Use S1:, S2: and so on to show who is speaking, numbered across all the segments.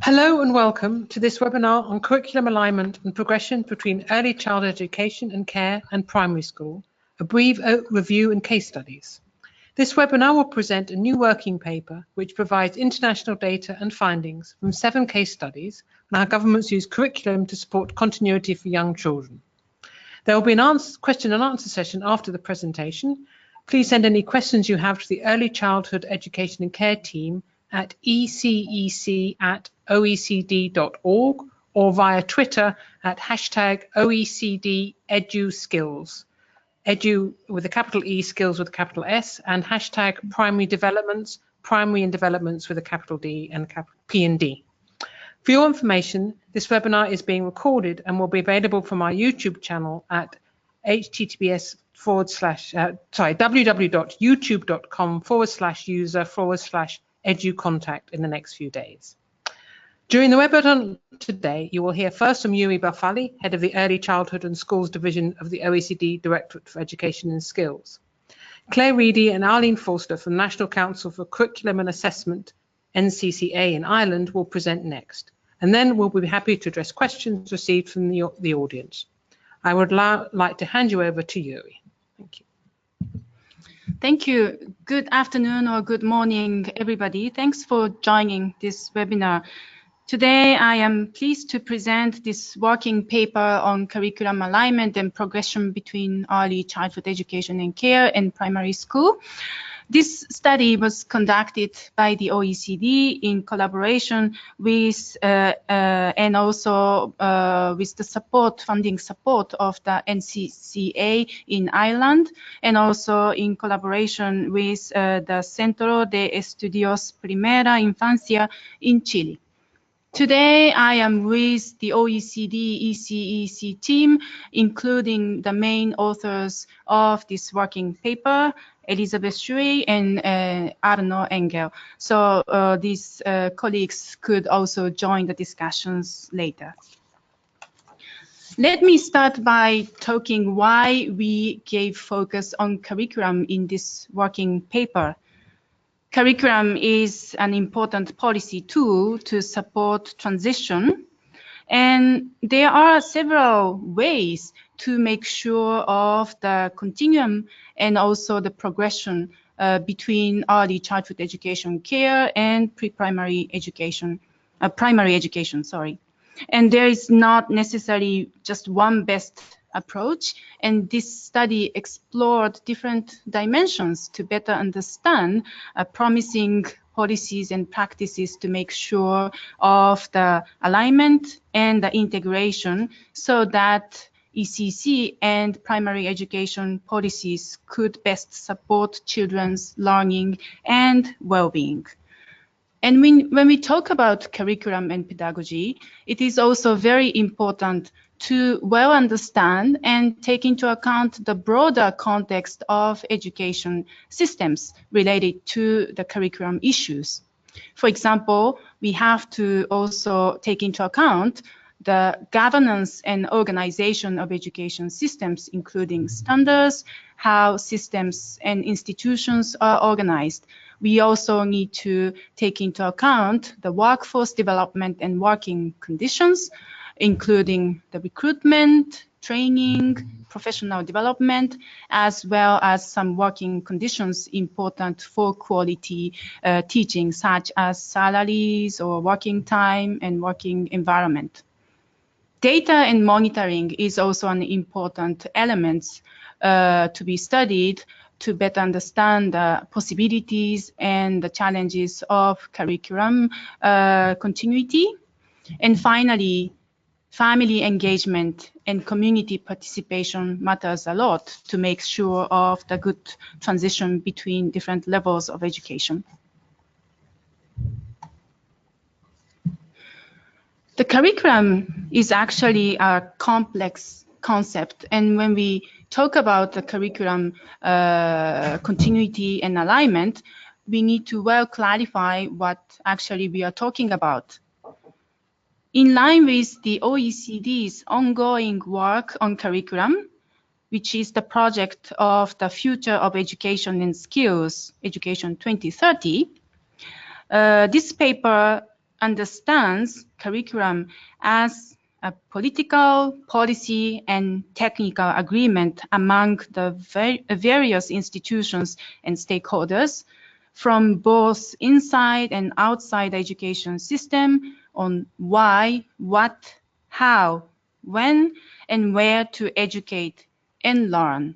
S1: Hello and welcome to this webinar on curriculum alignment and progression between early childhood education and care and primary school, a brief review and case studies. This webinar will present a new working paper which provides international data and findings from 7 case studies on how governments use curriculum to support continuity for young children. There will be an question and answer session after the presentation. Please send any questions you have to the Early Childhood Education and Care team at ecec@oecd.org or via Twitter at #OECDEduskills. Edu with a capital E, skills with a capital S, and #primary developments, primary and developments with a capital D and P and D. For your information, this webinar is being recorded and will be available from our YouTube channel at www.youtube.com/user/educontact in the next few days. During the webinar today, you will hear first from Yuri Bafali, Head of the Early Childhood and Schools Division of the OECD Directorate for Education and Skills. Claire Reedy and Arlene Forster from National Council for Curriculum and Assessment, NCCA in Ireland, will present next. And then we'll be happy to address questions received from the audience. I would like to hand you over to Yuri. Thank you.
S2: Thank you. Good afternoon or good morning, everybody. Thanks for joining this webinar. Today, I am pleased to present this working paper on curriculum alignment and progression between early childhood education and care and primary school. This study was conducted by the OECD in collaboration with and also with the funding support of the NCCA in Ireland, and also in collaboration with the Centro de Estudios Primera Infancia in Chile. Today, I am with the OECD ECEC team, including the main authors of this working paper, Elizabeth Shui and Arno Engel. So these colleagues could also join the discussions later. Let me start by talking why we gave focus on curriculum in this working paper. Curriculum is an important policy tool to support transition, and there are several ways to make sure of the continuum and also the progression between early childhood education care and pre-primary education, primary education, sorry. And there is not necessarily just one best approach, and this study explored different dimensions to better understand promising policies and practices to make sure of the alignment and the integration so that ECC and primary education policies could best support children's learning and well-being. And when we talk about curriculum and pedagogy, it is also very important to well understand and take into account the broader context of education systems related to the curriculum issues. For example, we have to also take into account the governance and organization of education systems, including standards, how systems and institutions are organized. We also need to take into account the workforce development and working conditions, including the recruitment, training, professional development, as well as some working conditions important for quality teaching, such as salaries or working time and working environment. Data and monitoring is also an important element to be studied to better understand the possibilities and the challenges of curriculum continuity. And finally, family engagement and community participation matters a lot to make sure of the good transition between different levels of education. The curriculum is actually a complex concept, and when we talk about the curriculum continuity and alignment, we need to well clarify what actually we are talking about. In line with the OECD's ongoing work on curriculum, which is the project of the Future of Education and Skills, Education 2030, this paper understands curriculum as a political, policy, and technical agreement among the various institutions and stakeholders from both inside and outside the education system on why, what, how, when, and where to educate and learn.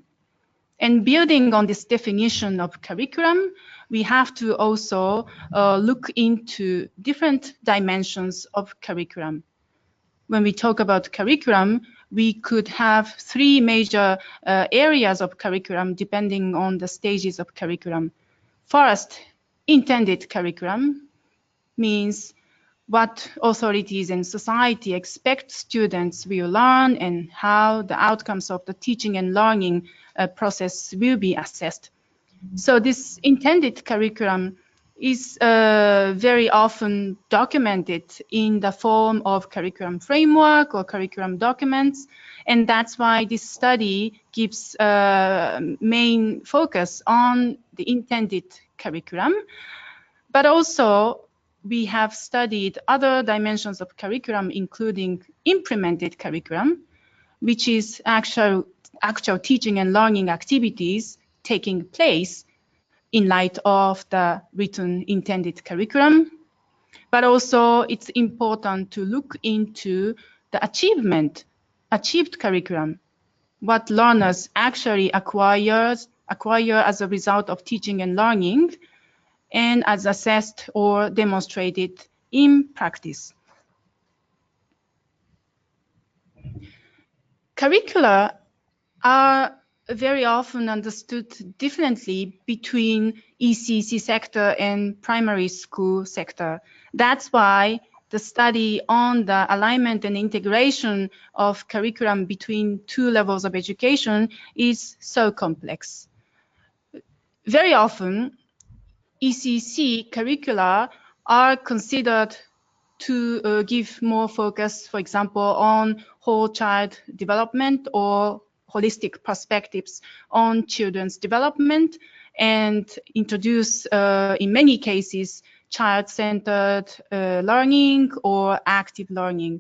S2: And building on this definition of curriculum, we have to also look into different dimensions of curriculum. When we talk about curriculum, we could have three major areas of curriculum depending on the stages of curriculum. First, intended curriculum means what authorities and society expect students will learn and how the outcomes of the teaching and learning process will be assessed. So this intended curriculum is very often documented in the form of curriculum framework or curriculum documents, and that's why this study gives main focus on the intended curriculum. But also, we have studied other dimensions of curriculum, including implemented curriculum, which is actual teaching and learning activities taking place in light of the written intended curriculum. But also, it's important to look into the achieved curriculum, what learners actually acquire as a result of teaching and learning, and as assessed or demonstrated in practice. Curricula are very often understood differently between ECEC sector and primary school sector. That's why the study on the alignment and integration of curriculum between two levels of education is so complex. Very often, ECEC curricula are considered to give more focus, for example, on whole child development or holistic perspectives on children's development, and introduce, in many cases, child-centered learning or active learning.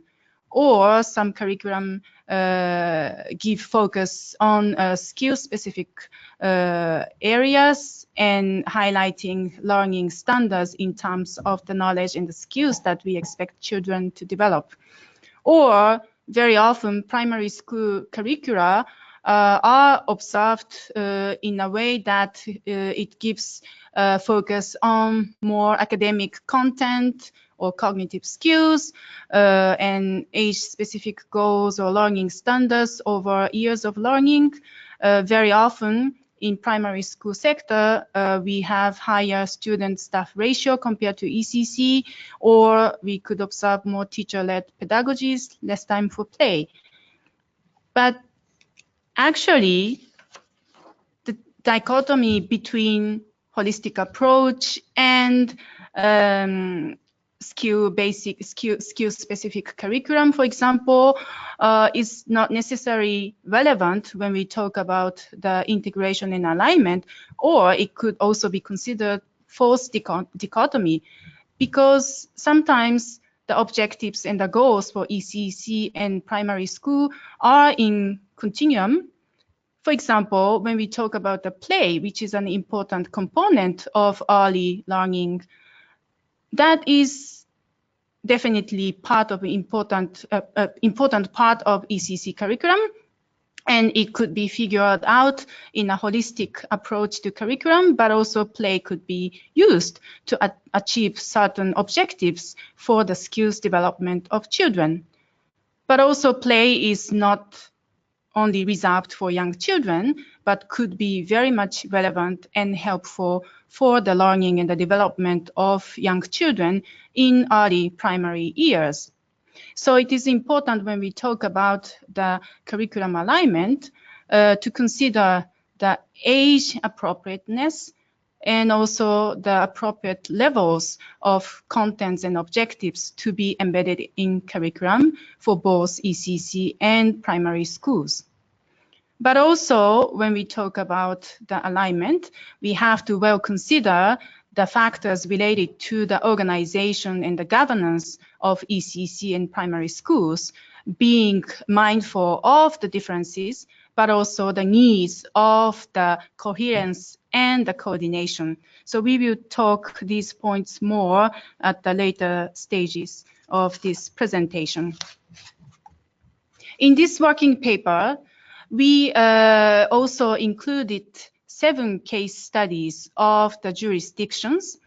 S2: Or some curriculum give focus on skill-specific areas and highlighting learning standards in terms of the knowledge and the skills that we expect children to develop. Or very often primary school curricula are observed in a way that it gives focus on more academic content or cognitive skills and age-specific goals or learning standards over years of learning. Very often in primary school sector, we have higher student-staff ratio compared to ECEC, or we could observe more teacher-led pedagogies, less time for play. But actually, the dichotomy between holistic approach and skill-specific curriculum, for example, is not necessarily relevant when we talk about the integration and alignment, or it could also be considered false dichotomy, because sometimes the objectives and the goals for ECEC and primary school are in continuum. For example, when we talk about the play, which is an important component of early learning, that is definitely part of an important part of ECEC curriculum, and it could be figured out in a holistic approach to curriculum, but also play could be used to achieve certain objectives for the skills development of children. But also play is not only reserved for young children, but could be very much relevant and helpful for the learning and the development of young children in early primary years. So it is important when we talk about the curriculum alignment to consider the age appropriateness and also the appropriate levels of contents and objectives to be embedded in curriculum for both ECEC and primary schools. But also, when we talk about the alignment, we have to well consider the factors related to the organization and the governance of ECEC and primary schools, being mindful of the differences, but also the needs of the coherence and the coordination. So we will talk these points more at the later stages of this presentation. In this working paper, we also included 7 case studies of the jurisdictions,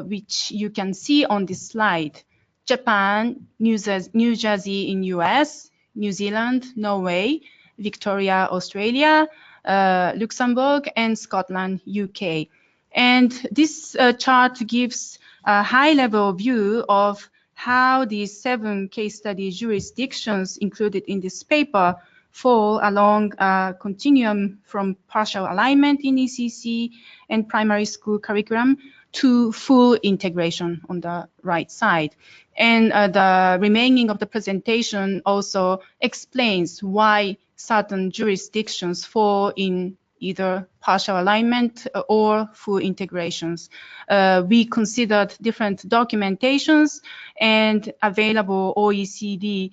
S2: which you can see on this slide. Japan, New Jersey in US, New Zealand, Norway, Victoria, Australia, Luxembourg, and Scotland, UK. And this chart gives a high-level view of how these 7 case study jurisdictions included in this paper fall along a continuum from partial alignment in ECEC and primary school curriculum to full integration on the right side. And the remaining of the presentation also explains why certain jurisdictions fall in either partial alignment or full integrations. We considered different documentations and available OECD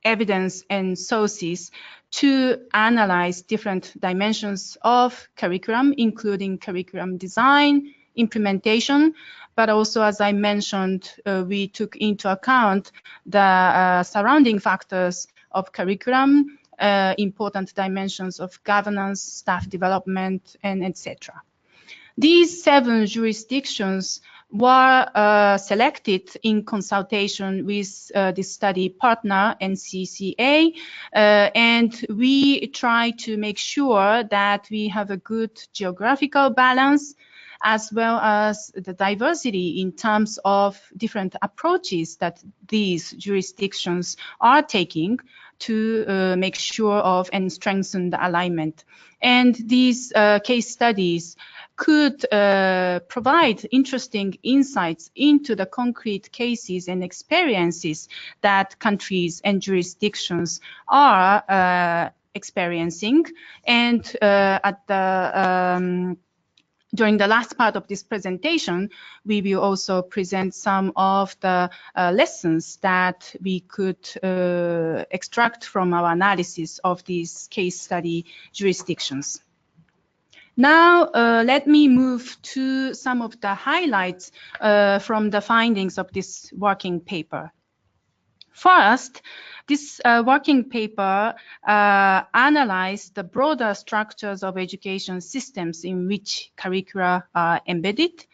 S2: evidence and sources to analyze different dimensions of curriculum, including curriculum design, implementation, but also, as I mentioned, we took into account the surrounding factors of curriculum, important dimensions of governance, staff development, and etc. These 7 jurisdictions were selected in consultation with the study partner, NCCA, and we try to make sure that we have a good geographical balance as well as the diversity in terms of different approaches that these jurisdictions are taking to make sure of and strengthen the alignment. And these case studies could provide interesting insights into the concrete cases and experiences that countries and jurisdictions are experiencing. And during the last part of this presentation, we will also present some of the lessons that we could extract from our analysis of these case study jurisdictions. Now, let me move to some of the highlights from the findings of this working paper. First, this working paper analyzed the broader structures of education systems in which curricula are embedded,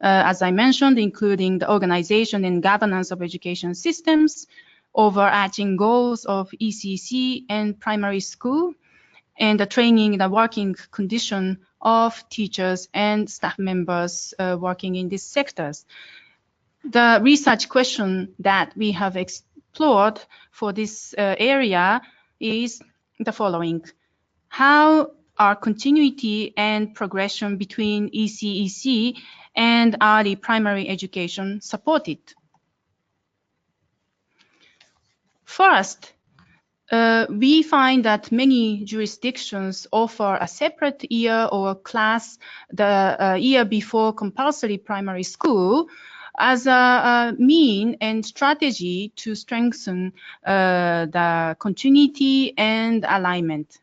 S2: as I mentioned, including the organization and governance of education systems, overarching goals of ECEC and primary school, and the training, the working condition of teachers and staff members working in these sectors. The research question that we have explored for this area is the following. How are continuity and progression between ECEC and early primary education supported? First, we find that many jurisdictions offer a separate year or class the year before compulsory primary school as a mean and strategy to strengthen the continuity and alignment.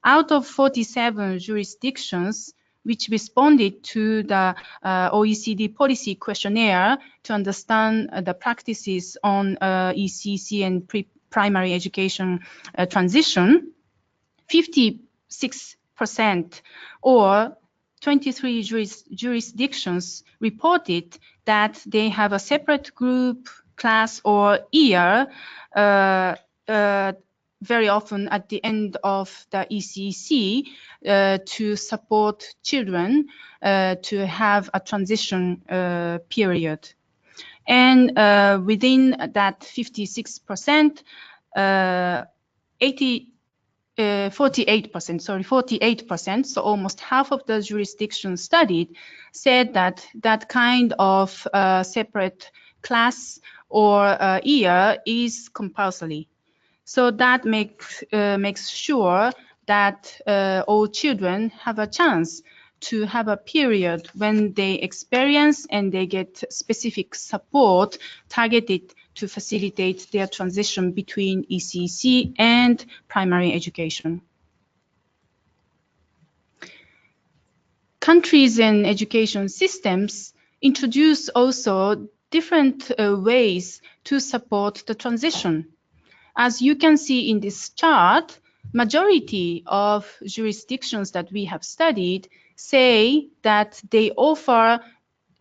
S2: Out of 47 jurisdictions which responded to the OECD policy questionnaire to understand the practices on ECEC and primary education transition, 56% or 23 jurisdictions reported that they have a separate group, class, or year very often at the end of the ECEC to support children to have a transition period. And within that 56%, 48%, so almost half of the jurisdictions studied, said that that kind of separate class or year is compulsory. So that makes sure that all children have a chance to have a period when they experience and they get specific support targeted to facilitate their transition between ECEC and primary education. Countries and education systems introduce also different ways to support the transition. As you can see in this chart, majority of jurisdictions that we have studied say that they offer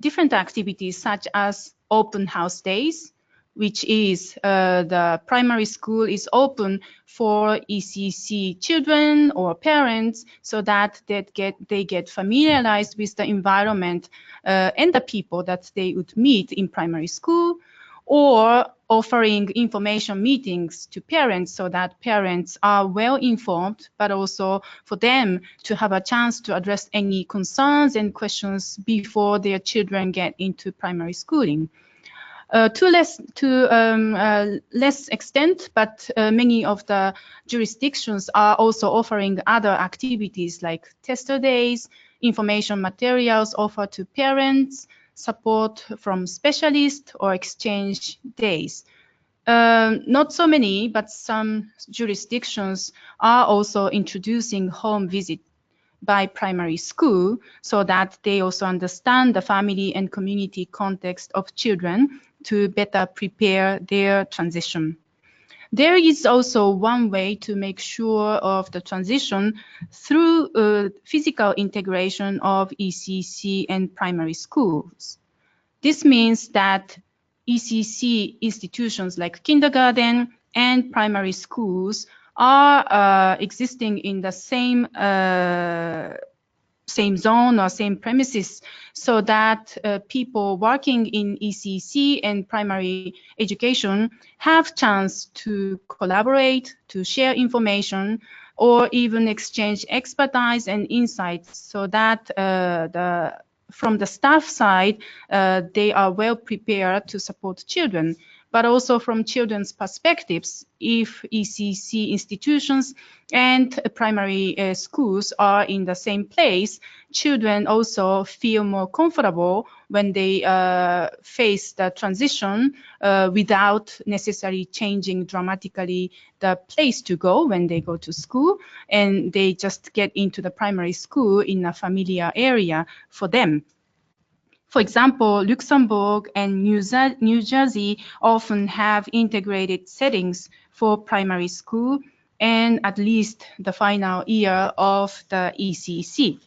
S2: different activities such as open house days, which is the primary school is open for ECEC children or parents so that they get familiarized with the environment and the people that they would meet in primary school, or offering information meetings to parents so that parents are well informed, but also for them to have a chance to address any concerns and questions before their children get into primary schooling. To less extent, but many of the jurisdictions are also offering other activities like tester days, information materials offered to parents, support from specialists, or exchange days. Not so many, but some jurisdictions are also introducing home visit by primary school so that they also understand the family and community context of children to better prepare their transition. There is also one way to make sure of the transition through physical integration of ECEC and primary schools. This means that ECEC institutions like kindergarten and primary schools are existing in the same zone or same premises, so that people working in ECEC and primary education have chance to collaborate, to share information, or even exchange expertise and insights, so that from the staff side, they are well prepared to support children. But also from children's perspectives, if ECEC institutions and primary schools are in the same place, children also feel more comfortable when they face the transition without necessarily changing dramatically the place to go when they go to school, and they just get into the primary school in a familiar area for them. For example, Luxembourg and New Jersey often have integrated settings for primary school and at least the final year of the ECEC.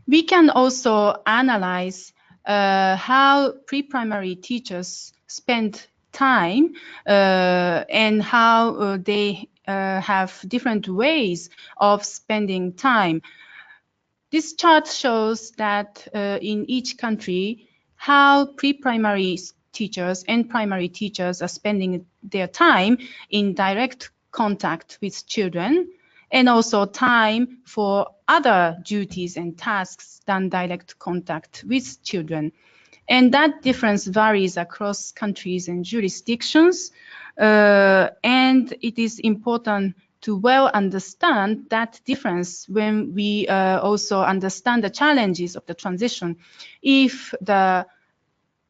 S2: We can also analyze how pre-primary teachers spend time and how they have different ways of spending time. This chart shows that in each country, how pre-primary teachers and primary teachers are spending their time in direct contact with children, and also time for other duties and tasks than direct contact with children. And that difference varies across countries and jurisdictions, and it is important to well understand that difference when we also understand the challenges of the transition. If the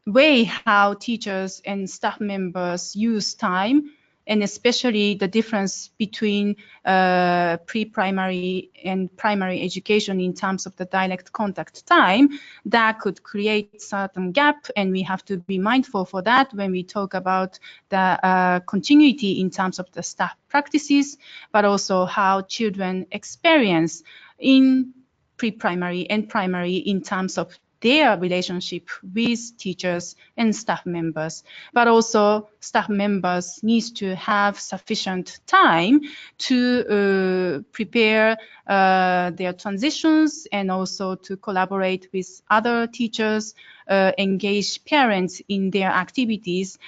S2: way how teachers and staff members use time, and especially the difference between pre-primary and primary education in terms of the direct contact time, that could create certain gap, and we have to be mindful for that when we talk about the continuity in terms of the staff practices, but also how children experience in pre-primary and primary in terms of their relationship with teachers and staff members. But also staff members need to have sufficient time to prepare their transitions, and also to collaborate with other teachers, engage parents in their activities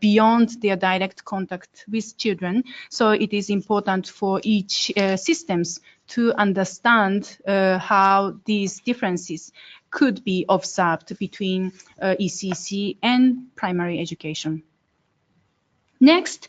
S2: beyond their direct contact with children. So it is important for each systems to understand how these differences could be observed between ECEC and primary education. Next,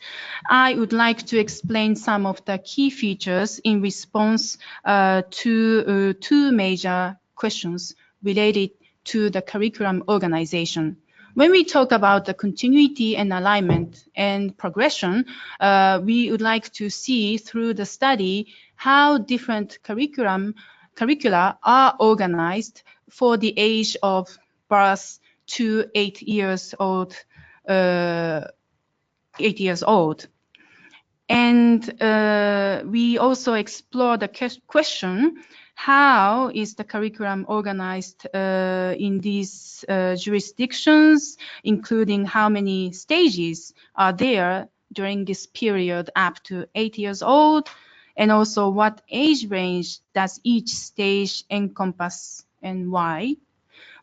S2: I would like to explain some of the key features in response to two major questions related to the curriculum organization. When we talk about the continuity and alignment and progression, we would like to see through the study how different curricula are organized for the age of birth to 8 years old. 8 years old. And we also explore the question, how is the curriculum organized in these jurisdictions, including how many stages are there during this period up to 8 years old, and also what age range does each stage encompass and why.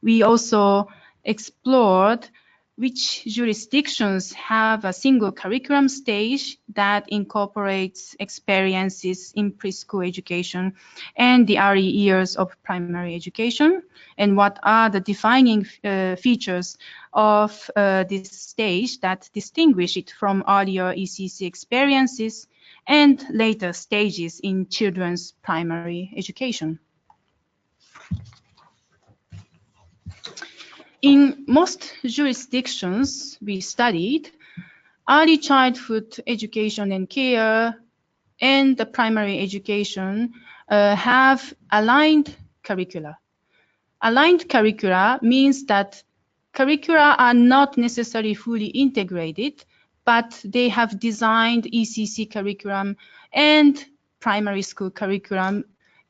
S2: We also explored which jurisdictions have a single curriculum stage that incorporates experiences in preschool education and the early years of primary education, and what are the defining features of this stage that distinguish it from earlier ECEC experiences and later stages in children's primary education. In most jurisdictions we studied, early childhood education and care and the primary education have aligned curricula. Aligned curricula means that curricula are not necessarily fully integrated, but they have designed ECEC curriculum and primary school curriculum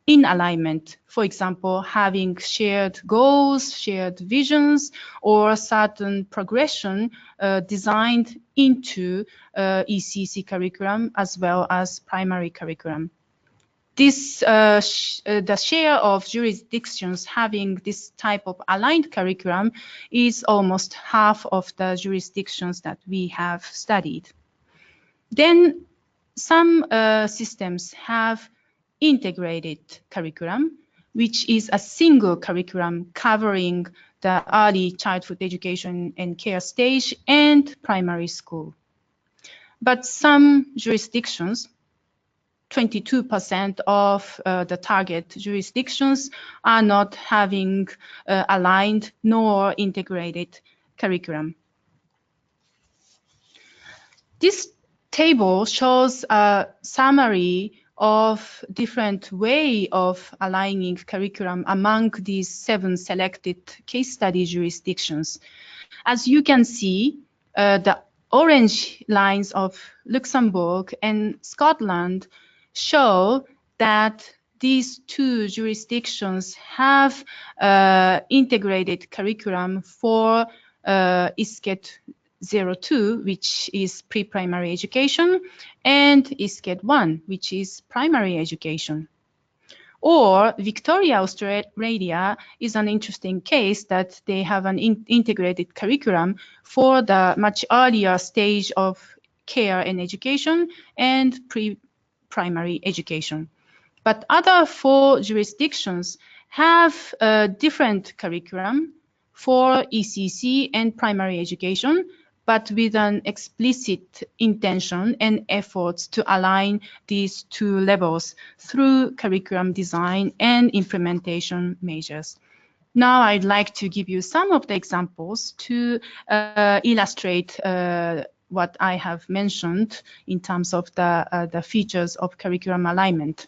S2: in alignment. For example, having shared goals, shared visions, or certain progression designed into ECEC curriculum as well as primary curriculum. This, the share of jurisdictions having this type of aligned curriculum is almost half of the jurisdictions that we have studied. Then some systems have integrated curriculum, which is a single curriculum covering the early childhood education and care stage and primary school. But some jurisdictions, 22% of the target jurisdictions, are not having aligned nor integrated curriculum. This table shows a summary of different way of aligning curriculum among these 7 selected case study jurisdictions. As you can see, the orange lines of Luxembourg and Scotland show that these 2 jurisdictions have integrated curriculum for ECEC 02, which is pre-primary education, and ECEC 1, which is primary education. Or Victoria, Australia is an interesting case that they have an integrated curriculum for the much earlier stage of care and education and pre-primary education. But other 4 jurisdictions have a different curriculum for ECEC and primary education, but with an explicit intention and efforts to align these 2 levels through curriculum design and implementation measures. Now I'd like to give you some of the examples to illustrate what I have mentioned in terms of the features of curriculum alignment.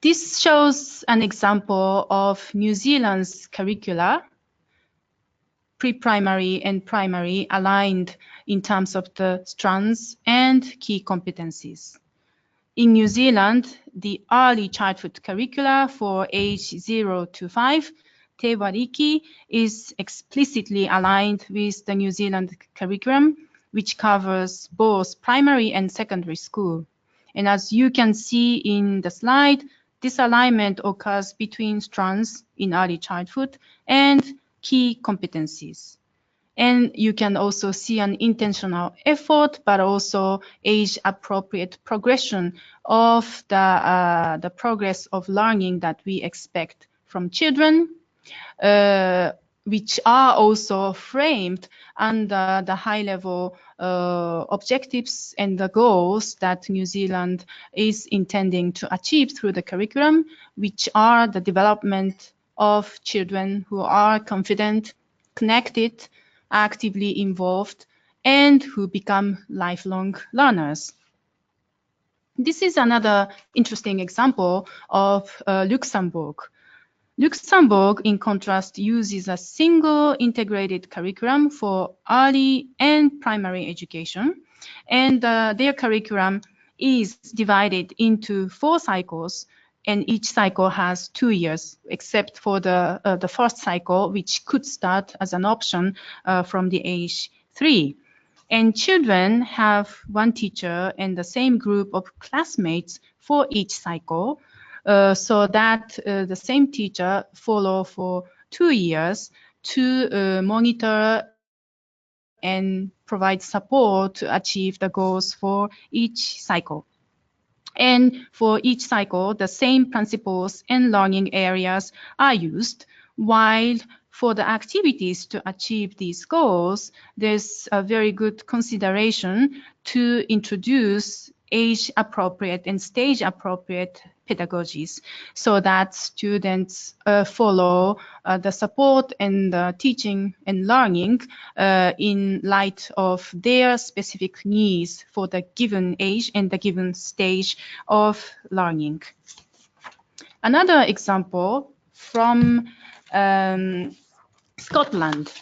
S2: This shows an example of New Zealand's curricula, pre-primary and primary, aligned in terms of the strands and key competencies. In New Zealand, the early childhood curricula for age 0 to 5, Te Wariki, is explicitly aligned with the New Zealand curriculum, which covers both primary and secondary school. And as you can see in the slide, this alignment occurs between strands in early childhood and key competencies. And you can also see an intentional effort, but also age-appropriate progression of the progress of learning that we expect from children. which are also framed under the high-level objectives and the goals that New Zealand is intending to achieve through the curriculum, which are the development of children who are confident, connected, actively involved, and who become lifelong learners. This is another interesting example of Luxembourg. Luxembourg, in contrast, uses a single integrated curriculum for early and primary education, and their curriculum is divided into 4 cycles, and each cycle has 2 years, except for the first cycle, which could start as an option from the age 3. And children have one teacher and the same group of classmates for each cycle, so that the same teacher follow for 2 years to monitor and provide support to achieve the goals for each cycle. And for each cycle, the same principles and learning areas are used, while for the activities to achieve these goals, there's a very good consideration to introduce age-appropriate and stage-appropriate pedagogies so that students follow the support and the teaching and learning in light of their specific needs for the given age and the given stage of learning. Another example from Scotland.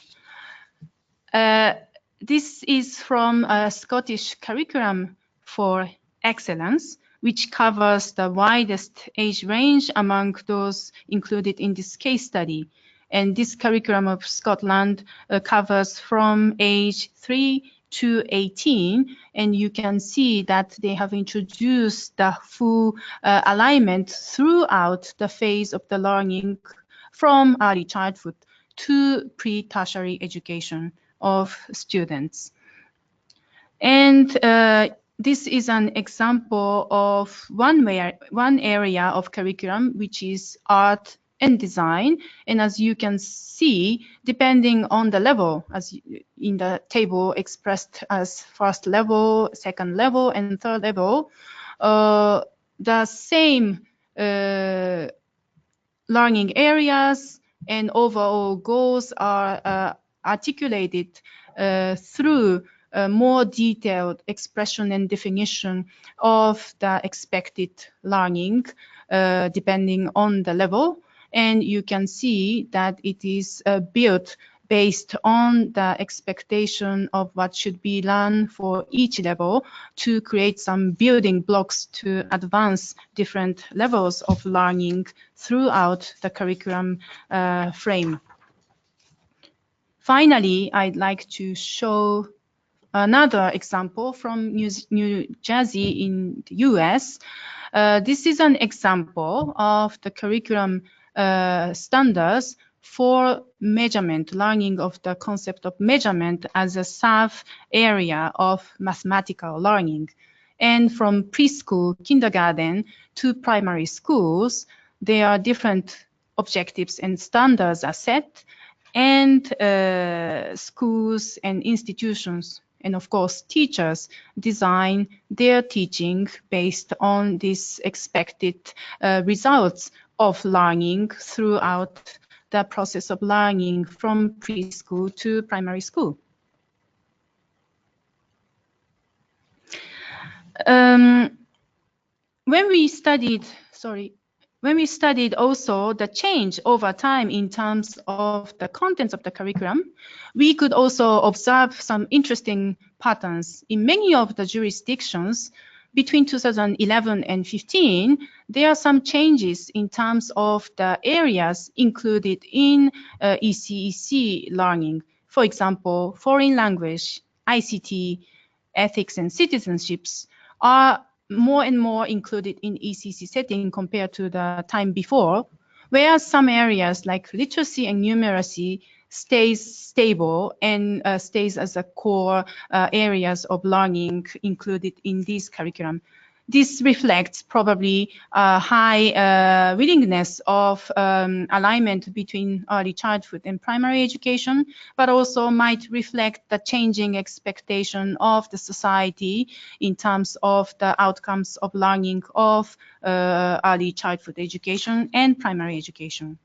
S2: This is from a Scottish curriculum for excellence, which covers the widest age range among those included in this case study. And this curriculum of Scotland covers from age 3 to 18, and you can see that they have introduced the full alignment throughout the phase of the learning from early childhood to pre-tertiary education of students. And this is an example of one area of curriculum, which is art and design. And as you can see, depending on the level, as in the table expressed as first level, second level, and third level, the same learning areas and overall goals are articulated through more detailed expression and definition of the expected learning depending on the level. And you can see that it is built based on the expectation of what should be learned for each level to create some building blocks to advance different levels of learning throughout the curriculum frame. Finally, I'd like to show another example from New Jersey in the US. This is an example of the curriculum standards for measurement, learning of the concept of measurement as a sub-area of mathematical learning. And from preschool, kindergarten to primary schools, there are different objectives and standards are set, and schools and institutions, and of course teachers, design their teaching based on these expected results of learning throughout the process of learning from preschool to primary school. When we studied also the change over time in terms of the contents of the curriculum, we could also observe some interesting patterns. In many of the jurisdictions, between 2011 and 15, there are some changes in terms of the areas included in ECEC learning. For example, foreign language, ICT, ethics and citizenships are more and more included in ECC setting compared to the time before, whereas some areas like literacy and numeracy stays stable and stays as a core areas of learning included in this curriculum. This reflects probably a high willingness of alignment between early childhood and primary education, but also might reflect the changing expectation of the society in terms of the outcomes of learning of early childhood education and primary education.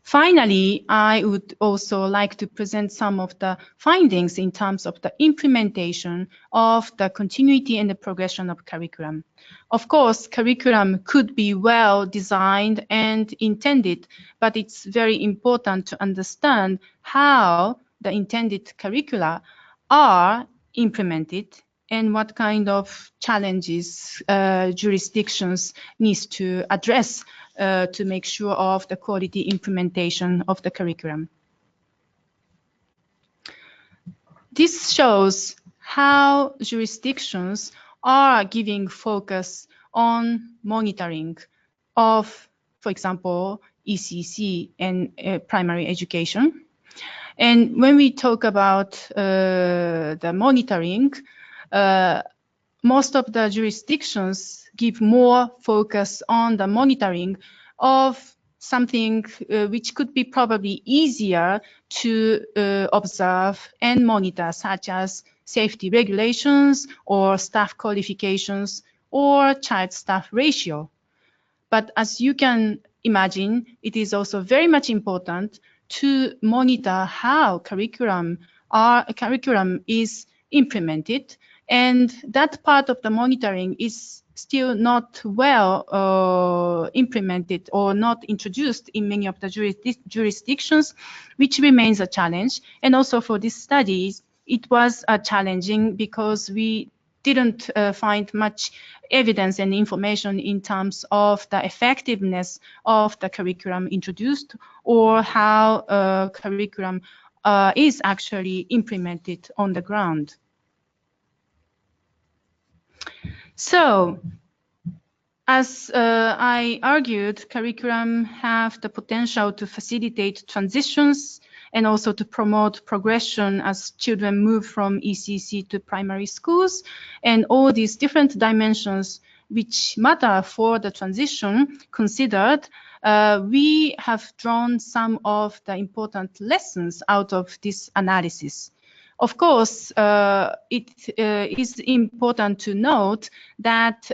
S2: Finally, I would also like to present some of the findings in terms of the implementation of the continuity and the progression of curriculum. Of course, curriculum could be well designed and intended, but it's very important to understand how the intended curricula are implemented and what kind of challenges jurisdictions needs to address to make sure of the quality implementation of the curriculum. This shows how jurisdictions are giving focus on monitoring of, for example, ECEC and primary education. And when we talk about the monitoring, most of the jurisdictions give more focus on the monitoring of something which could be probably easier to observe and monitor, such as safety regulations or staff qualifications or child-staff ratio. But as you can imagine, it is also very much important to monitor how curriculum is implemented, and that part of the monitoring is still not well implemented or not introduced in many of the jurisdictions, which remains a challenge. And also for these studies, it was challenging because we didn't find much evidence and information in terms of the effectiveness of the curriculum introduced or how curriculum is actually implemented on the ground. So, as I argued, curriculum have the potential to facilitate transitions and also to promote progression as children move from ECEC to primary schools, and all these different dimensions which matter for the transition considered, we have drawn some of the important lessons out of this analysis. Of course, it is important to note that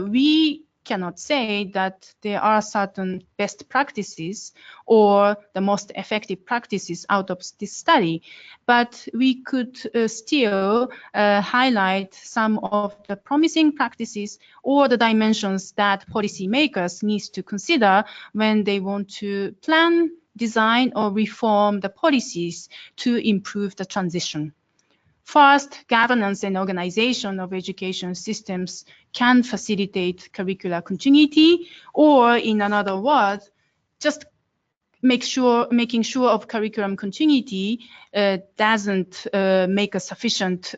S2: we cannot say that there are certain best practices or the most effective practices out of this study, but we could still highlight some of the promising practices or the dimensions that policymakers need to consider when they want to plan, design, or reform the policies to improve the transition. First, governance and organization of education systems can facilitate curricular continuity, or in another word, just making sure of curriculum continuity doesn't make a sufficient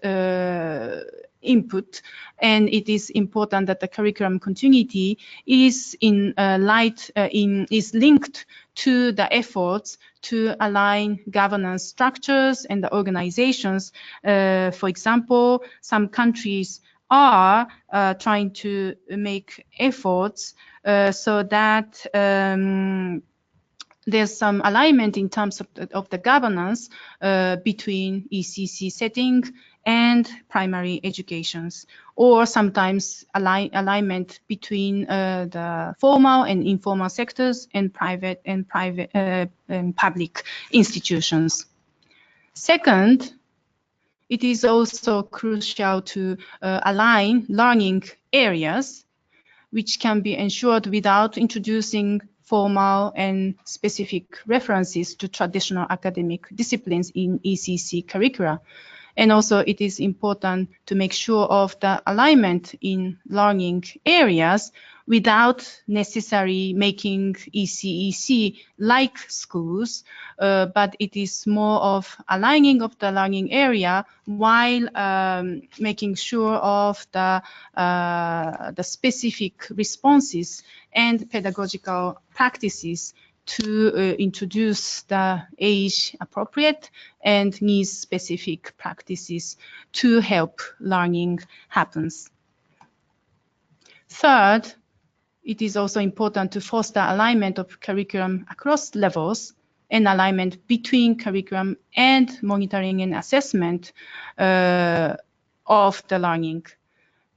S2: input, and it is important that the curriculum continuity is is linked to the efforts to align governance structures and the organizations. For example, some countries are trying to make efforts so that there's some alignment in terms of the governance between ECEC setting and primary educations, or sometimes alignment between the formal and informal sectors and private and public institutions. Second, it is also crucial to align learning areas, which can be ensured without introducing formal and specific references to traditional academic disciplines in ECEC curricula. And also it is important to make sure of the alignment in learning areas without necessarily making ECEC like schools, but it is more of aligning of the learning area while making sure of the specific responses and pedagogical practices to introduce the age-appropriate and needs-specific practices to help learning happens. Third, it is also important to foster alignment of curriculum across levels and alignment between curriculum and monitoring and assessment of the learning.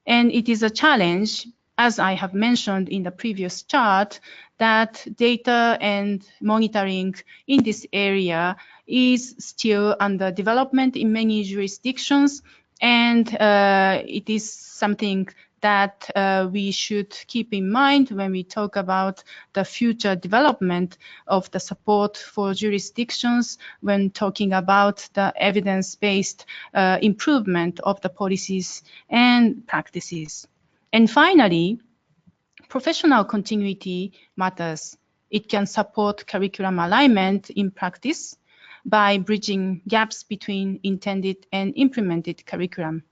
S2: And it is a challenge, as I have mentioned in the previous chart, that data and monitoring in this area is still under development in many jurisdictions, and it is something that we should keep in mind when we talk about the future development of the support for jurisdictions when talking about the evidence-based improvement of the policies and practices. And finally, professional continuity matters. It can support curriculum alignment in practice by bridging gaps between intended and implemented curriculum.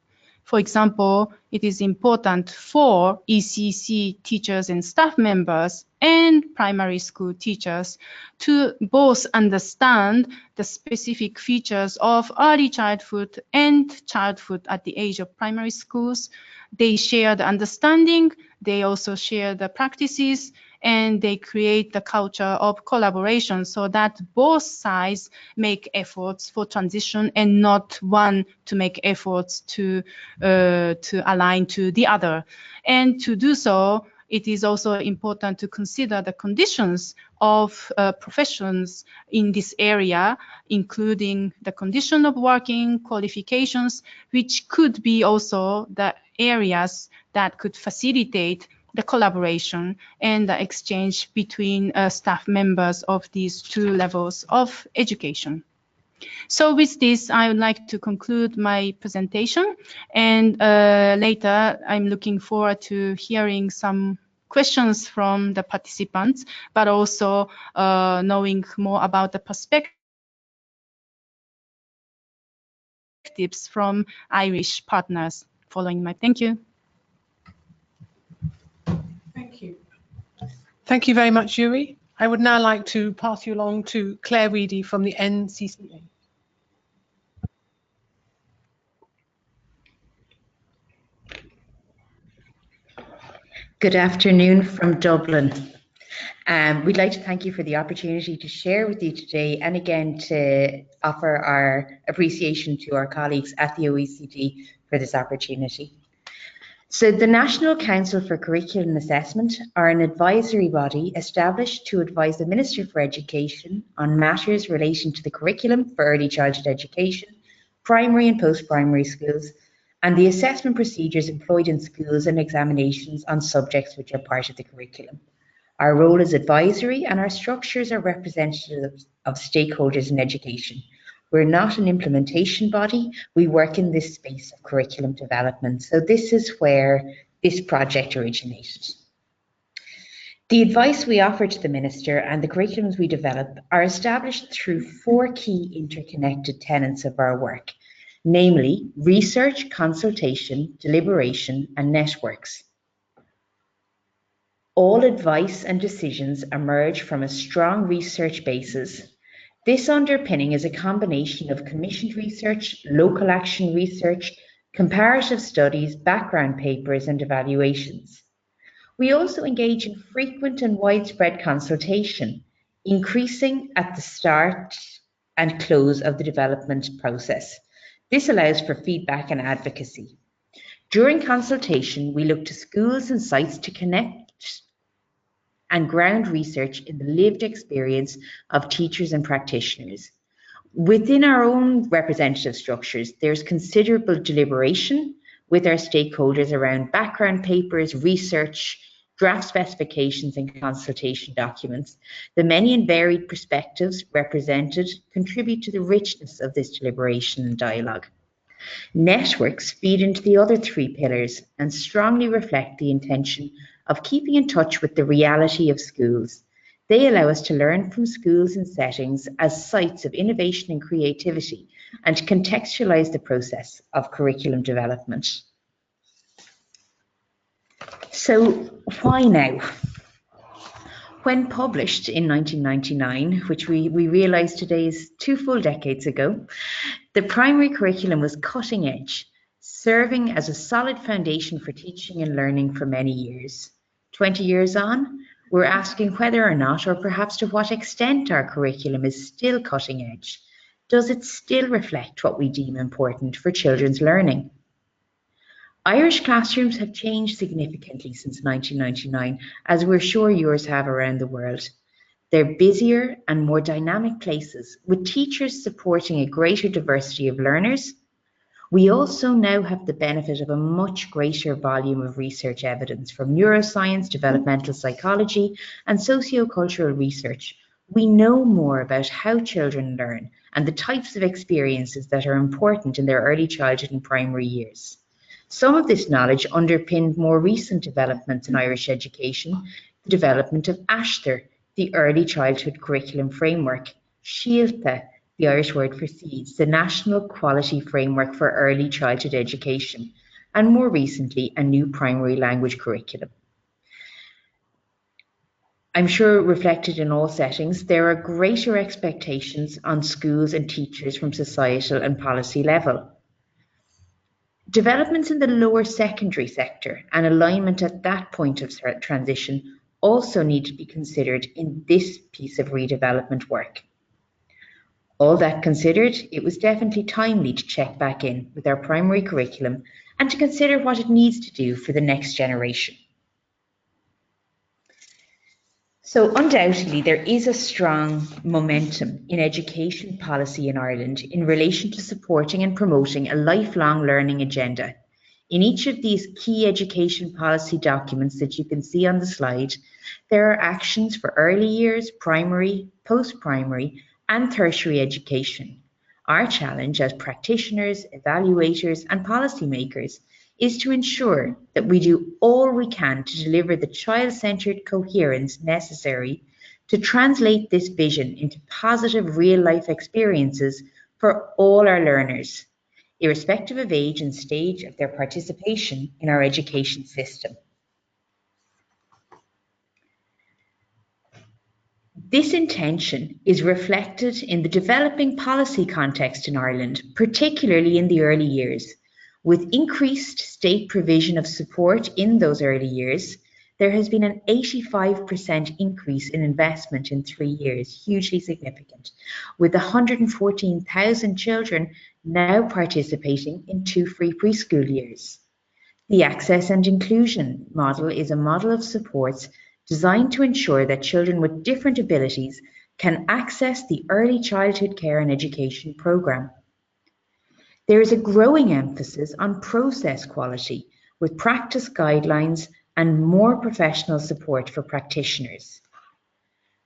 S2: For example, it is important for ECEC teachers and staff members and primary school teachers to both understand the specific features of early childhood and childhood at the age of primary schools. They share the understanding, they also share the practices, and they create the culture of collaboration so that both sides make efforts for transition and not one to make efforts to align to the other. And to do so, it is also important to consider the conditions of professions in this area, including the condition of working, qualifications, which could be also the areas that could facilitate the collaboration and the exchange between staff members of these two levels of education. So with this, I would like to conclude my presentation, and later I'm looking forward to hearing some questions from the participants, but also knowing more about the perspectives from Irish partners following my. Thank you.
S1: Thank you. Thank you very much, Yuri. I would now like to pass you along to Claire Reedy from the NCCA.
S3: Good afternoon from Dublin. We'd like to thank you for the opportunity to share with you today, and again to offer our appreciation to our colleagues at the OECD for this opportunity. So the National Council for Curriculum Assessment are an advisory body established to advise the Minister for Education on matters relating to the curriculum for early childhood education, primary and post-primary schools, and the assessment procedures employed in schools and examinations on subjects which are part of the curriculum. Our role is advisory, and our structures are representative of stakeholders in education. We're not an implementation body. We work in this space of curriculum development. So this is where this project originated. The advice we offer to the Minister and the curriculums we develop are established through 4 key interconnected tenets of our work, namely research, consultation, deliberation, and networks. All advice and decisions emerge from a strong research basis. This underpinning is a combination of commissioned research, local action research, comparative studies, background papers, and evaluations. We also engage in frequent and widespread consultation, increasing at the start and close of the development process. This allows for feedback and advocacy. During consultation, we look to schools and sites to connect and ground research in the lived experience of teachers and practitioners. Within our own representative structures, there's considerable deliberation with our stakeholders around background papers, research, draft specifications, and consultation documents. The many and varied perspectives represented contribute to the richness of this deliberation and dialogue. Networks feed into the other 3 pillars and strongly reflect the intention of keeping in touch with the reality of schools. They allow us to learn from schools and settings as sites of innovation and creativity, and to contextualize the process of curriculum development. So why now? When published in 1999, which we realised today is 2 full decades ago, the primary curriculum was cutting edge, serving as a solid foundation for teaching and learning for many years. 20 years on, we're asking whether or not, or perhaps to what extent, our curriculum is still cutting edge. Does it still reflect what we deem important for children's learning? Irish classrooms have changed significantly since 1999, as we're sure yours have around the world. They're busier and more dynamic places, with teachers supporting a greater diversity of learners. We also now have the benefit of a much greater volume of research evidence from neuroscience, developmental psychology, and sociocultural research. We know more about how children learn and the types of experiences that are important in their early childhood and primary years. Some of this knowledge underpinned more recent developments in Irish education, the development of ASHTER, the Early Childhood Curriculum Framework, Síolta, the Irish word for seeds, the National Quality Framework for Early Childhood Education, and more recently, a new primary language curriculum. I'm sure reflected in all settings, there are greater expectations on schools and teachers from societal and policy level. Developments in the lower secondary sector and alignment at that point of transition also need to be considered in this piece of redevelopment work. All that considered, it was definitely timely to check back in with our primary curriculum and to consider what it needs to do for the next generation. So undoubtedly, there is a strong momentum in education policy in Ireland in relation to supporting and promoting a lifelong learning agenda. In each of these key education policy documents that you can see on the slide, there are actions for early years, primary, post-primary, and tertiary education. Our challenge as practitioners, evaluators, and policymakers is to ensure that we do all we can to deliver the child-centred coherence necessary to translate this vision into positive real-life experiences for all our learners, irrespective of age and stage of their participation in our education system. This intention is reflected in the developing policy context in Ireland, particularly in the early years. With increased state provision of support in those early years, there has been an 85% increase in investment in 3 years, hugely significant, with 114,000 children now participating in 2 free preschool years. The Access and Inclusion model is a model of supports designed to ensure that children with different abilities can access the early childhood care and education programme. There is a growing emphasis on process quality, with practice guidelines and more professional support for practitioners.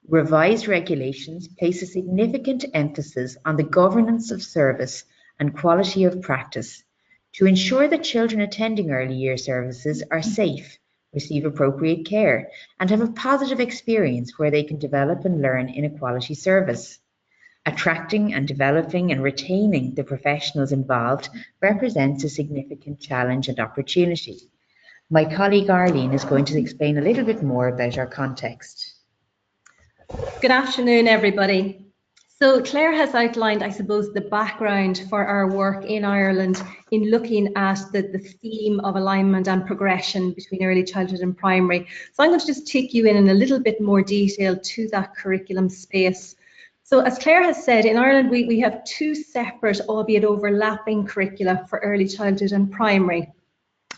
S3: Revised regulations place a significant emphasis on the governance of service and quality of practice to ensure that children attending early year services are safe, receive appropriate care, and have a positive experience where they can develop and learn in a quality service. Attracting and developing and retaining the professionals involved represents a significant challenge and opportunity. My colleague Arlene is going to explain a little bit more about our context.
S4: Good afternoon, everybody. So Claire has outlined, I suppose, the background for our work in Ireland in looking at the theme of alignment and progression between early childhood and primary. So I'm going to just take you in a little bit more detail to that curriculum space. So as Claire has said, in Ireland we have 2 separate, albeit overlapping curricula for early childhood and primary.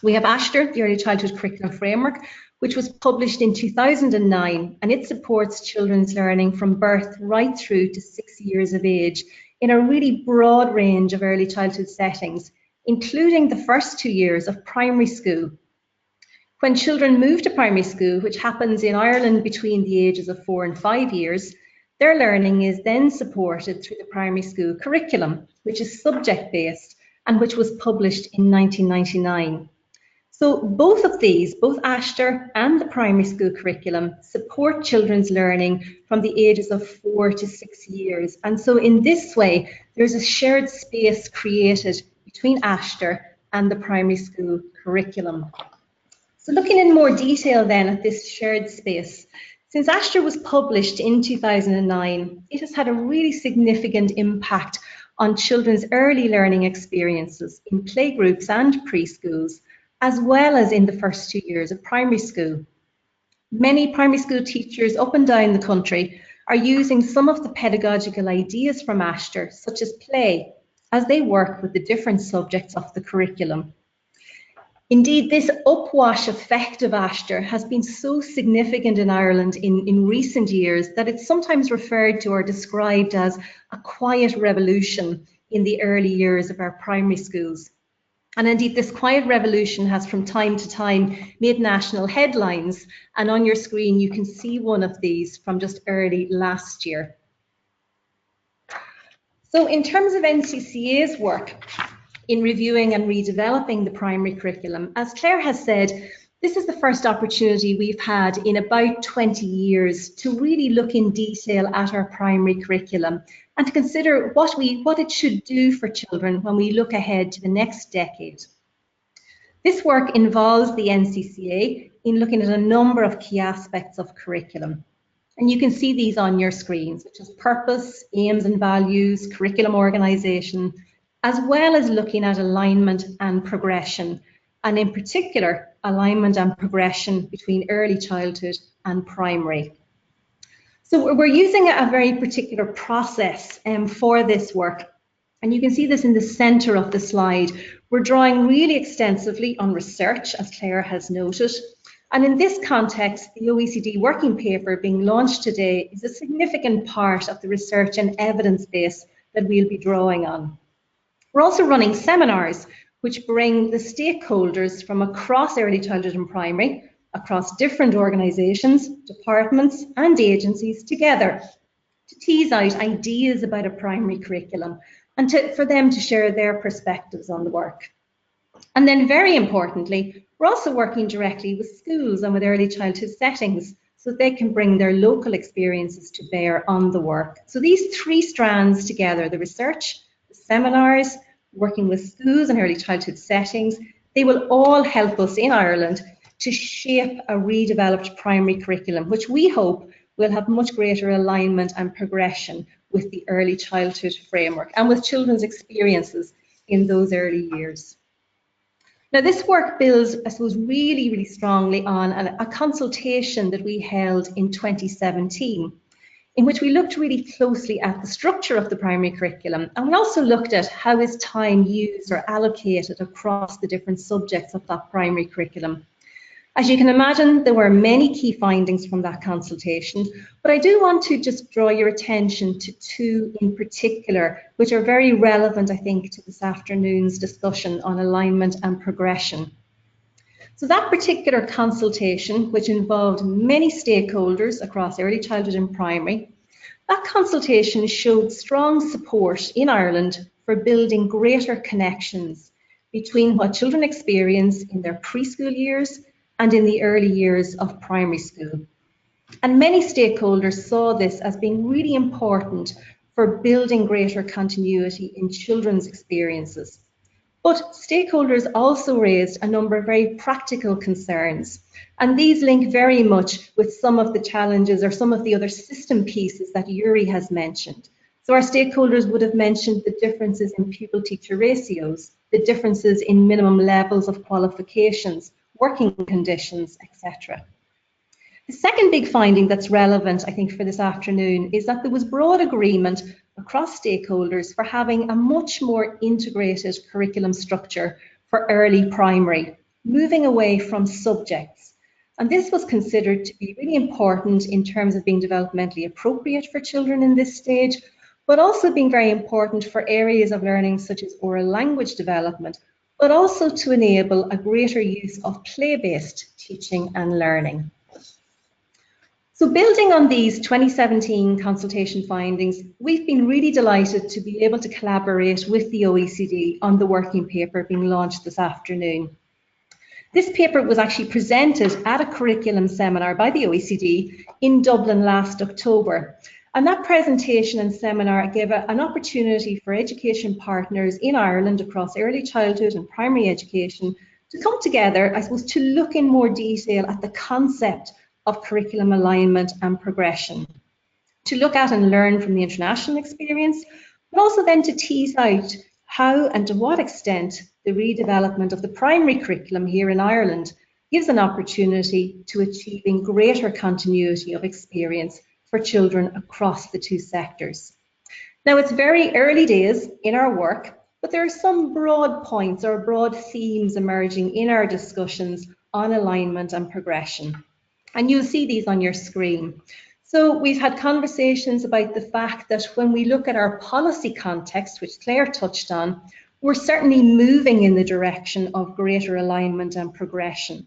S4: We have ASHTER, the Early Childhood Curriculum Framework, which was published in 2009, and it supports children's learning from birth right through to 6 years of age in a really broad range of early childhood settings, including the first 2 years of primary school. When children move to primary school, which happens in Ireland between the ages of 4 and 5 years, their learning is then supported through the primary school curriculum, which is subject-based and which was published in 1999. So both of these, both ASHTER and the primary school curriculum, support children's learning from the ages of 4 to 6 years. And so in this way, there's a shared space created between ASHTER and the primary school curriculum. So looking in more detail then at this shared space, Since Ashtar was published in 2009, it has had a really significant impact on children's early learning experiences in playgroups and preschools, as well as in the first 2 years of primary school. Many primary school teachers up and down the country are using some of the pedagogical ideas from Ashtar, such as play, as they work with the different subjects of the curriculum. Indeed, this upwash effect of Ashtar has been so significant in Ireland in recent years that it's sometimes referred to or described as a quiet revolution in the early years of our primary schools. And indeed, this quiet revolution has from time to time made national headlines. And on your screen, you can see one of these from just early last year. So in terms of NCCA's work in reviewing and redeveloping the primary curriculum, as Claire has said, this is the first opportunity we've had in about 20 years to really look in detail at our primary curriculum and to consider what it should do for children when we look ahead to the next decade. This work involves the NCCA in looking at a number of key aspects of curriculum. And you can see these on your screens, such as purpose, aims and values, curriculum organisation, as well as looking at alignment and progression, and in particular, alignment and progression between early childhood and primary. So we're using a very particular process for this work, and you can see this in the centre of the slide. We're drawing really extensively on research, as Claire has noted, and in this context, the OECD working paper being launched today is a significant part of the research and evidence base that we'll be drawing on. We're also running seminars which bring the stakeholders from across early childhood and primary, across different organisations, departments and agencies together to tease out ideas about a primary curriculum and for them to share their perspectives on the work. And then very importantly, we're also working directly with schools and with early childhood settings so that they can bring their local experiences to bear on the work. So these three strands together, the research, the seminars, working with schools and early childhood settings, they will all help us in Ireland to shape a redeveloped primary curriculum, which we hope will have much greater alignment and progression with the early childhood framework and with children's experiences in those early years. Now, this work builds, I suppose, really, really strongly on a consultation that we held in 2017, in which we looked really closely at the structure of the primary curriculum, and we also looked at how is time used or allocated across the different subjects of that primary curriculum. As you can imagine, there were many key findings from that consultation, but I do want to just draw your attention to two in particular, which are very relevant, I think, to this afternoon's discussion on alignment and progression. So that particular consultation, which involved many stakeholders across early childhood and primary, that consultation showed strong support in Ireland for building greater connections between what children experience in their preschool years and in the early years of primary school. And many stakeholders saw this as being really important for building greater continuity in children's experiences. But stakeholders also raised a number of very practical concerns, and these link very much with some of the challenges or some of the other system pieces that Yuri has mentioned. So our stakeholders would have mentioned the differences in pupil-teacher ratios, the differences in minimum levels of qualifications, working conditions, etc. The second big finding that's relevant, I think, for this afternoon is that there was broad agreement across stakeholders for having a much more integrated curriculum structure for early primary, moving away from subjects. And this was considered to be really important in terms of being developmentally appropriate for children in this stage, but also being very important for areas of learning such as oral language development, but also to enable a greater use of play-based teaching and learning. So building on these 2017 consultation findings, we've been really delighted to be able to collaborate with the OECD on the working paper being launched this afternoon. This paper was actually presented at a curriculum seminar by the OECD in Dublin last October. And that presentation and seminar gave an opportunity for education partners in Ireland across early childhood and primary education to come together, I suppose, to look in more detail at the concept of curriculum alignment and progression, to look at and learn from the international experience, but also then to tease out how and to what extent the redevelopment of the primary curriculum here in Ireland gives an opportunity to achieving greater continuity of experience for children across the two sectors. Now, it's very early days in our work, but there are some broad points or broad themes emerging in our discussions on alignment and progression. And you'll see these on your screen. So we've had conversations about the fact that when we look at our policy context, which Claire touched on, we're certainly moving in the direction of greater alignment and progression.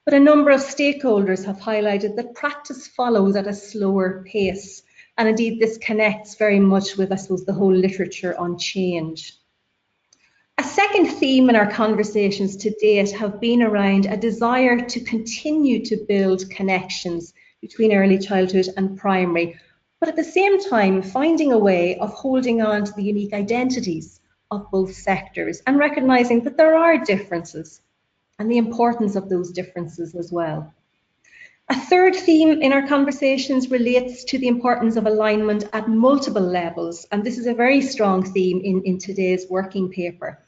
S4: But a number of stakeholders have highlighted that practice follows at a slower pace. And indeed, this connects very much with, I suppose, the whole literature on change. A second theme in our conversations to date have been around a desire to continue to build connections between early childhood and primary, but at the same time finding a way of holding on to the unique identities of both sectors and recognising that there are differences and the importance of those differences as well. A third theme in our conversations relates to the importance of alignment at multiple levels, and this is a very strong theme in today's working paper.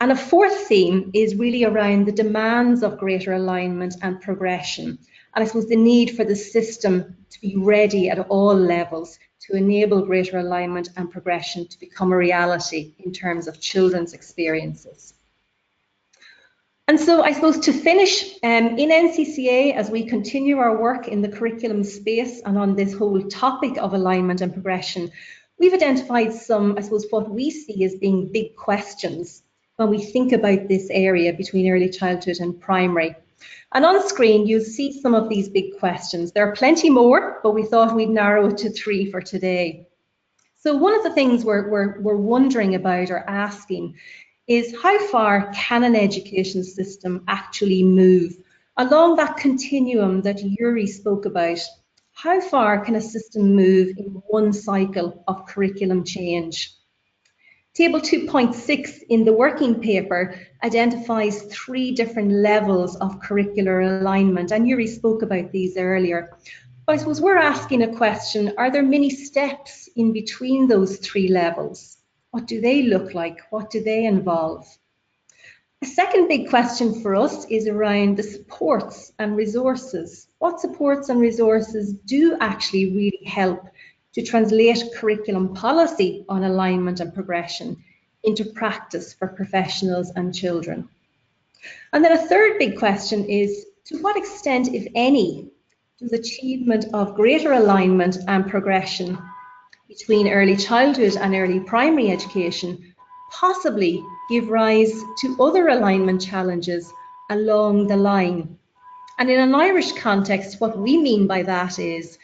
S4: And a fourth theme is really around the demands of greater alignment and progression, and I suppose the need for the system to be ready at all levels to enable greater alignment and progression to become a reality in terms of children's experiences. And so I suppose to finish, in NCCA, as we continue our work in the curriculum space and on this whole topic of alignment and progression, we've identified some, I suppose, what we see as being big questions when we think about this area between early childhood and primary. And on screen, you'll see some of these big questions. There are plenty more, but we thought we'd narrow it to 3 for today. So one of the things we're wondering about or asking is how far can an education system actually move along that continuum that Yuri spoke about? How far can a system move in one cycle of curriculum change? Table 2.6 in the working paper identifies 3 different levels of curricular alignment, and Yuri spoke about these earlier. But I suppose we're asking a question, are there many steps in between those 3 levels? What do they look like? What do they involve? A second big question for us is around the supports and resources. What supports and resources do actually really help to translate curriculum policy on alignment and progression into practice for professionals and children? And then a third big question is, to what extent, if any, does achievement of greater alignment and progression between early childhood and early primary education possibly give rise to other alignment challenges along the line? And in an Irish context, what we mean by that is,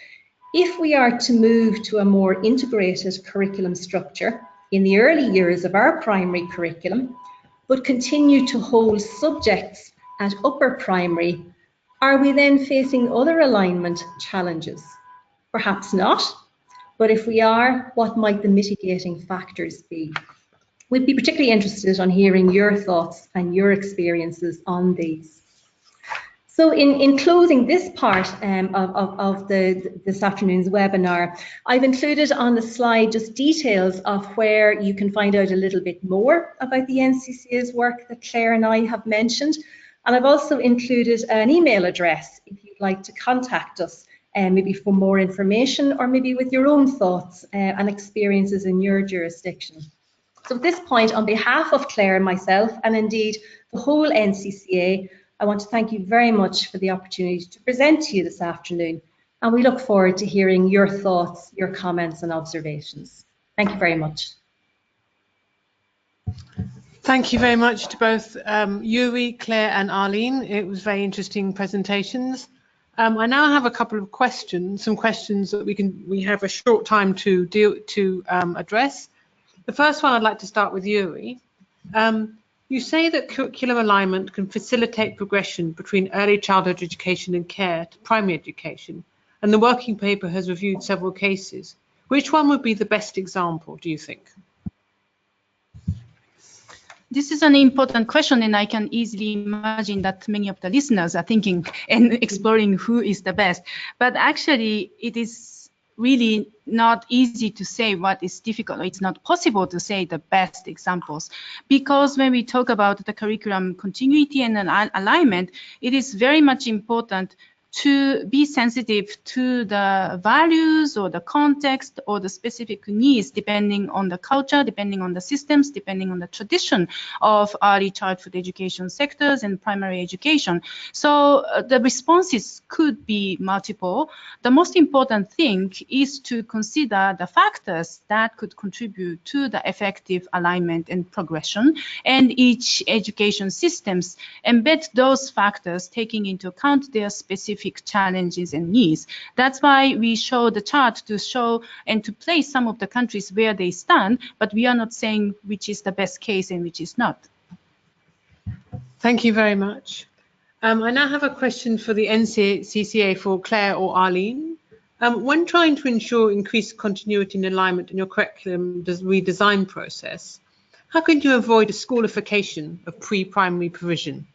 S4: if we are to move to a more integrated curriculum structure in the early years of our primary curriculum, but continue to hold subjects at upper primary, are we then facing other alignment challenges? Perhaps not, but if we are, what might the mitigating factors be? We'd be particularly interested on hearing your thoughts and your experiences on these. So in closing this part of this afternoon's webinar, I've included on the slide just details of where you can find out a little bit more about the NCCA's work that Claire and I have mentioned. And I've also included an email address if you'd like to contact us, maybe for more information or maybe with your own thoughts and experiences in your jurisdiction. So at this point, on behalf of Claire and myself, and indeed the whole NCCA, I want to thank you very much for the opportunity to present to you this afternoon, and we look forward to hearing your thoughts, your comments and observations. Thank you very much.
S1: Thank you very much to both Yuri, Claire and Arlene. It was very interesting presentations. I now have a couple of questions, some questions that we have a short time to address. The first one I'd like to start with Yuri. You say that curriculum alignment can facilitate progression between early childhood education and care to primary education, and the working paper has reviewed several cases. Which one would be the best example, do you think?
S2: This is an important question, and I can easily imagine that many of the listeners are thinking and exploring who is the best. But actually, it is really not easy to say what is difficult. It's not possible to say the best examples, because when we talk about the curriculum continuity and alignment, it is very much important to be sensitive to the values or the context or the specific needs, depending on the culture, depending on the systems, depending on the tradition of early childhood education sectors and primary education. So the responses could be multiple. The most important thing is to consider the factors that could contribute to the effective alignment and progression, and each education systems embed those factors, taking into account their specific challenges and needs. That's why we show the chart to show and to place some of the countries where they stand, but we are not saying which is the best case and which is not.
S1: Thank you very much. I now have a question for the NCCA for Claire or Arlene. When trying to ensure increased continuity and alignment in your curriculum redesign process, how can you avoid a schoolification of pre-primary provision?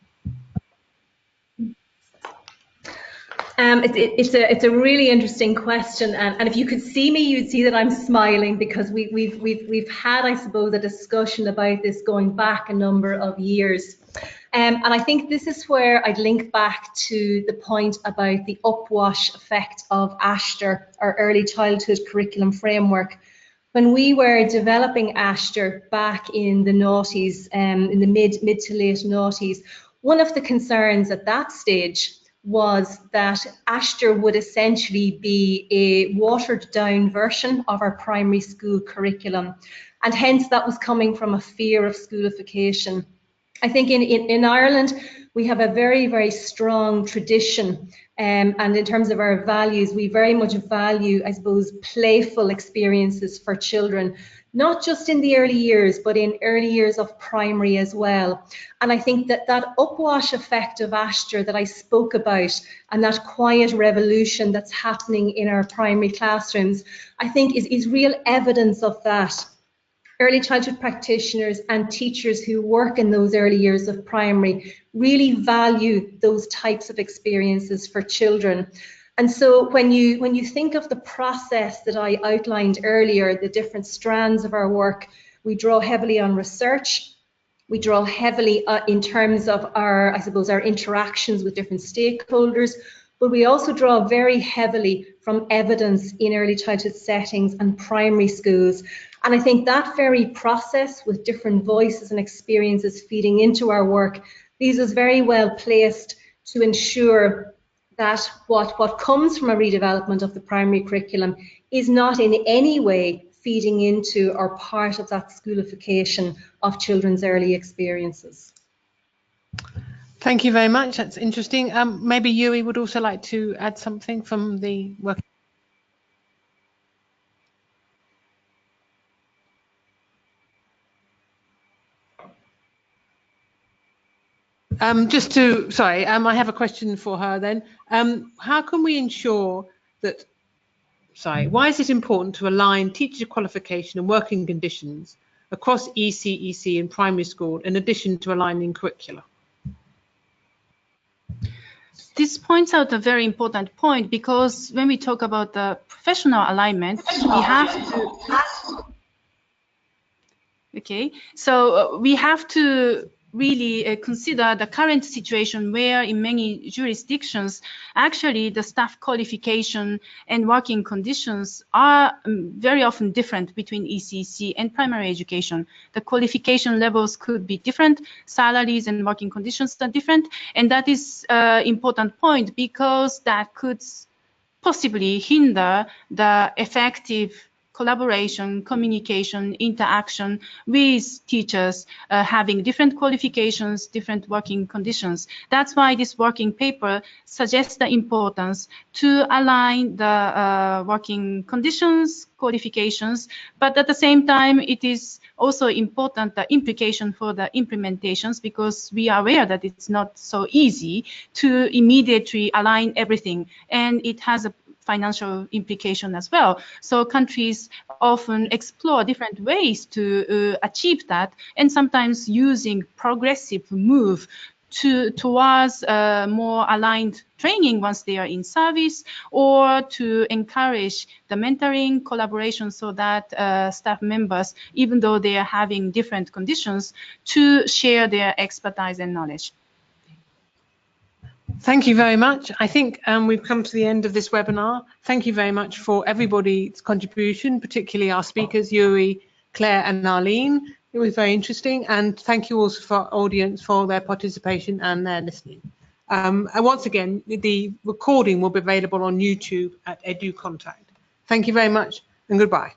S4: It's a really interesting question, and if you could see me, you'd see that I'm smiling, because we've had, I suppose, a discussion about this going back a number of years. And I think this is where I'd link back to the point about the upwash effect of ASHTR, our Early Childhood Curriculum Framework. When we were developing ASHTR back in the noughties, in the mid to late noughties, one of the concerns at that stage was that ASHTR would essentially be a watered down version of our primary school curriculum, and hence that was coming from a fear of schoolification. I think in Ireland we have a very, very strong tradition, and in terms of our values, we very much value, I suppose, playful experiences for children, not just in the early years, but in early years of primary as well. And I think that that upwash effect of ASHTR that I spoke about, and that quiet revolution that's happening in our primary classrooms, I think is real evidence of that. Early childhood practitioners and teachers who work in those early years of primary really value those types of experiences for children. And so when you think of the process that I outlined earlier, the different strands of our work, we draw heavily on research, we draw heavily in terms of our, I suppose, our interactions with different stakeholders, but we also draw very heavily from evidence in early childhood settings and primary schools. And I think that very process, with different voices and experiences feeding into our work, leaves us very well placed to ensure that what comes from a redevelopment of the primary curriculum is not in any way feeding into or part of that schoolification of children's early experiences.
S1: Thank you very much. That's interesting. Maybe Yui would also like to add something from the work. I have a question for her then. How can we ensure that, why is it important to align teacher qualification and working conditions across ECEC and primary school, in addition to aligning curricula?
S2: This points out a very important point, because when we talk about the professional alignment, we have to, we have to really consider the current situation, where in many jurisdictions, actually the staff qualification and working conditions are very often different between ECEC and primary education. The qualification levels could be different, salaries and working conditions are different, and that is an important point, because that could possibly hinder the effective collaboration, communication, interaction with teachers having different qualifications, different working conditions. That's why this working paper suggests the importance to align the working conditions, qualifications, but at the same time, it is also important, the implication for the implementations, because we are aware that it's not so easy to immediately align everything, and it has a financial implication as well. So countries often explore different ways to achieve that, and sometimes using progressive move towards more aligned training once they are in service, or to encourage the mentoring collaboration so that staff members, even though they are having different conditions, to share their expertise and knowledge.
S1: Thank you very much. I think we've come to the end of this webinar. Thank you very much for everybody's contribution, particularly our speakers, Yuri, Claire and Arlene. It was very interesting, and thank you also for our audience for their participation and their listening. And once again, the recording will be available on YouTube at EduContact. Thank you very much and goodbye.